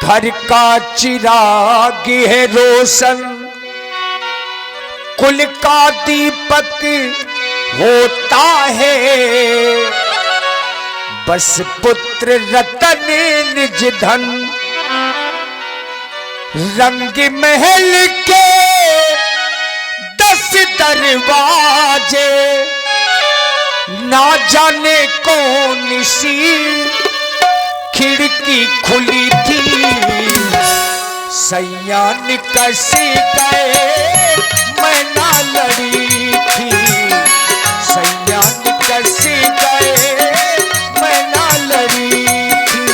घर का चिराग है रोशन, कुल का दीपक होता है। बस पुत्र रतन निज धन, रंग महल के 10 दरवाजे। ना जाने कौन सी खिड़की खुली थी, सैया निकस गए मैं ना लड़ी थी। सैया निकस गए मैं ना लड़ी थी।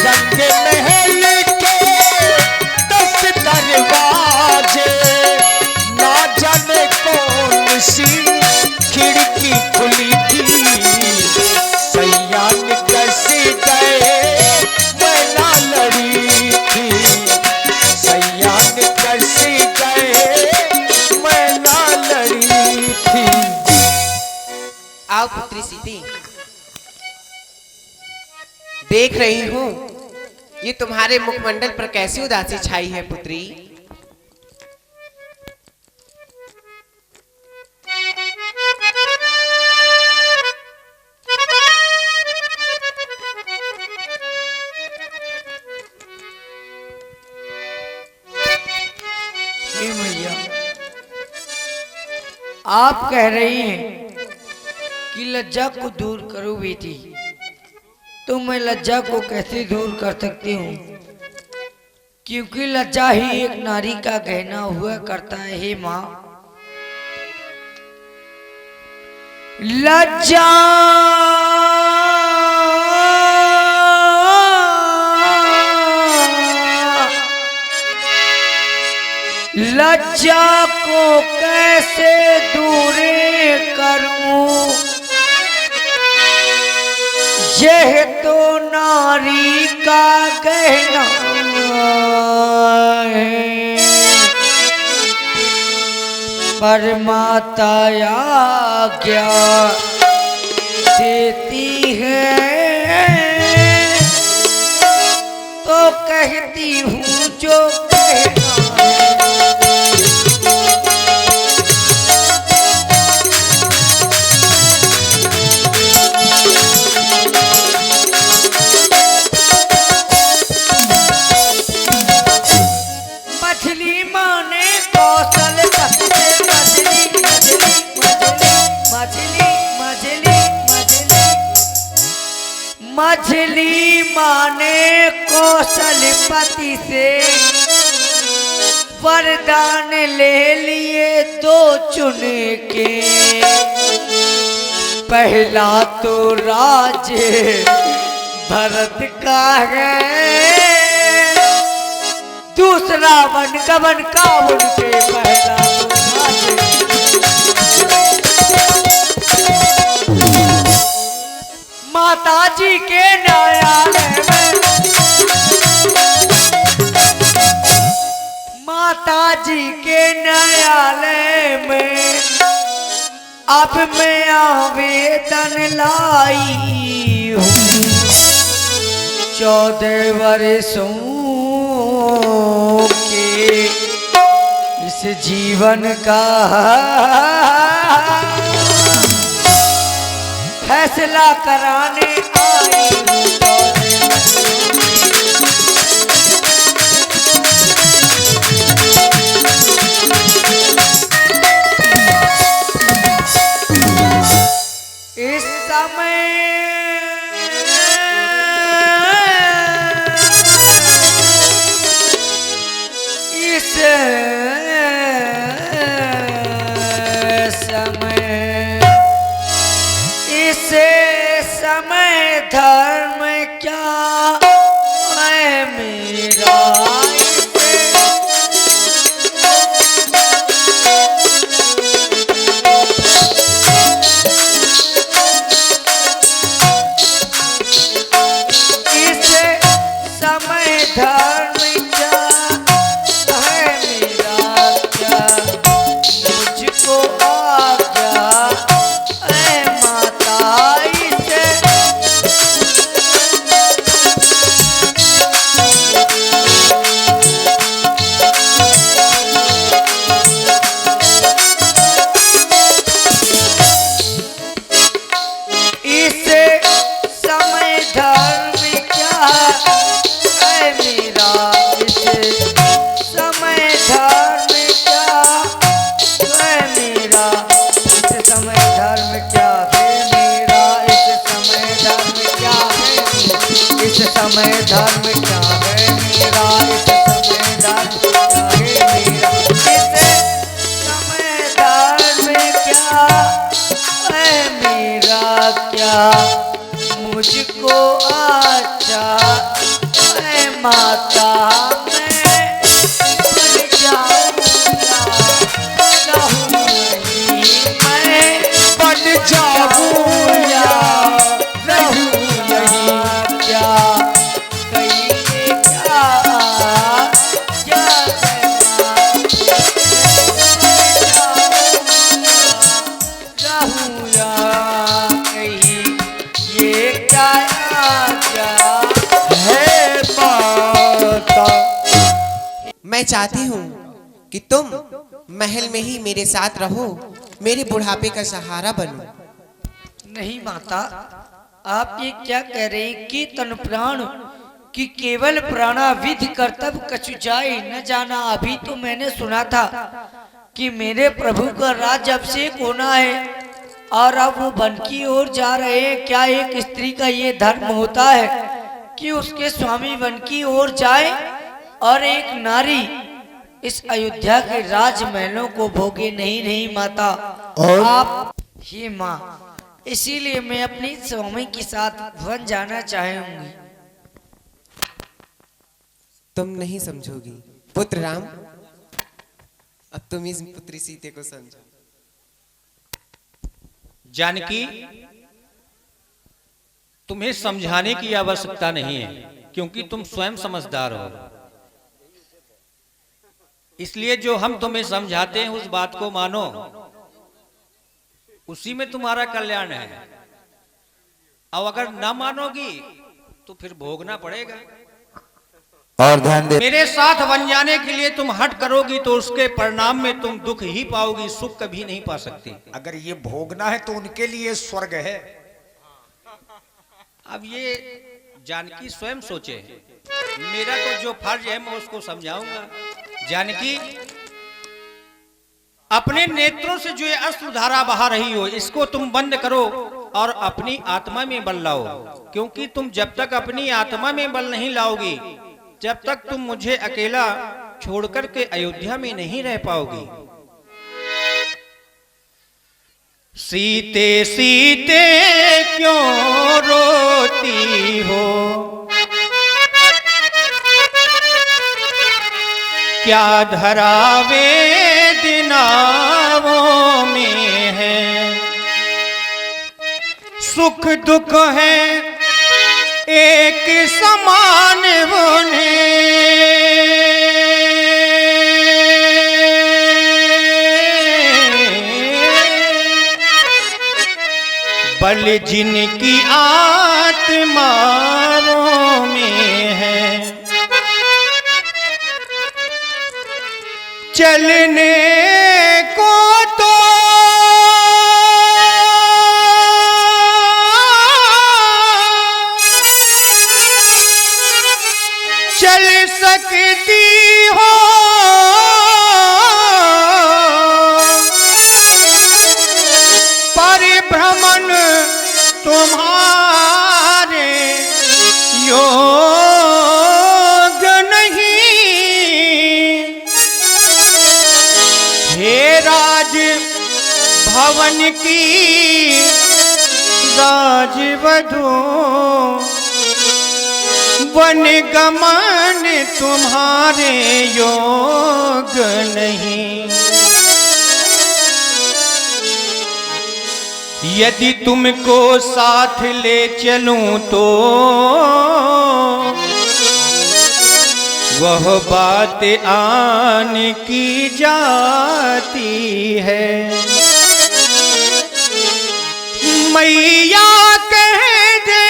रंग महल के 10 दरवाजे, ना जाने कौन सी खिड़की खुली थी, सैया निकस गए मैं ना लड़ी थी। सैया निकस गए मैं ना लड़ी थी। आओ पुत्री सीती, देख रही हूँ ये तुम्हारे मुखमंडल पर कैसी उदासी छाई है पुत्री। मैया, आप कह रही हैं कि लज्जा को दूर करो बेटी, तो मैं लज्जा को कैसे दूर कर सकती हूँ, क्योंकि लज्जा ही एक नारी का गहना हुआ करता है। हे माँ, लज्जा लज्जा को कैसे दूर करूं, यह तो नारी का गहना है। पर माता आज्ञा देती है तो कहती हूँ जो कहना। मछली माने कौशल से, मछली मछली मछली मछली मछली मछली माने कौशलपति से वरदान ले लिए 2 चुन के। पहला तो राज भरत का है, दूसरा वन कवन का उनके। पहला माता जी के न्यायालय में, माता जी के न्यायालय में अब मैं आवेदन लाई हूँ। 14 वर्षों के इस जीवन का फैसला कराने आई हूँ। इस समय इस समय धर्म क्या है मेरा। समय धर्म क्या है मेरा, इस समय धर्म क्या है मेरा, इस समय धर्म क्या है मेरा, क्या मुझको अच्छा है माता, मैं मर जाऊंगा रहूं यहीं, मैं बन जाऊं या रहूं यहीं, क्या कहिए क्या क्या रहूं या कहीं, ये क्या है माता। मैं चाहती हूँ कि तुम महल में ही मेरे साथ रहो, मेरे बुढ़ापे का सहारा बनो। नहीं माता, आप ये क्या कह रहे हैं कि तन प्राण कि केवल प्राणाविधि कर्तव्य कछु जाए न जाना। अभी तो मैंने सुना था कि मेरे प्रभु का राज्य अभिषेक होना है और अब वो वन की ओर जा रहे हैं। क्या एक स्त्री का ये धर्म होता है कि उसके स्वामी वन की ओर जाए और एक नारी इस अयोध्या के राजमहलों को भोगे? नहीं नहीं माता, और? आप ही माँ, इसीलिए मैं अपनी स्वामी के साथ वन जाना चाहूंगी। तुम नहीं समझोगी पुत्र राम, अब तुम इस पुत्री सीते को समझो। जानकी, तुम्हें समझाने की आवश्यकता नहीं है, क्योंकि तुम स्वयं समझदार हो। इसलिए जो हम तुम्हें समझाते हैं उस बात को मानो, उसी में तुम्हारा कल्याण है। अब अगर ना मानोगी तो फिर भोगना पड़ेगा। और ध्यान दे, मेरे साथ बन जाने के लिए तुम हट करोगी तो उसके परिणाम में तुम दुख ही पाओगी, सुख कभी नहीं पा सकती। अगर ये भोगना है तो उनके लिए स्वर्ग है। अब ये जानकी स्वयं सोचे, मेरा तो जो फर्ज है मैं उसको समझाऊंगा। जानकी, अपने नेत्रों से जो ये अश्रुधारा बहा रही हो इसको तुम बंद करो और अपनी आत्मा में बल लाओ, क्योंकि तुम जब तक अपनी आत्मा में बल नहीं लाओगी जब तक तुम मुझे अकेला छोड़कर के अयोध्या में नहीं रह पाओगी। सीते सीते क्यों रोती हो, क्या धरा वेदनाओं में है, सुख दुख है एक समान होने, बल जिनकी आत्माओं में है, चलने को तो चल सकती हो, परिभ्रमण तुम्हारे योग नहीं। हे राज भवन की राजवधू, वन गमन तुम्हारे योग नहीं। यदि तुमको साथ ले चलूं तो वह बात आन की जाती है। मैया कह दे,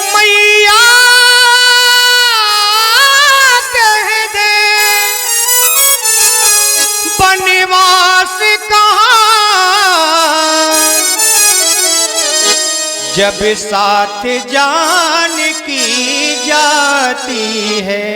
मैया कह दे, बनवास कहाँ, जब साथ जान की जाती है।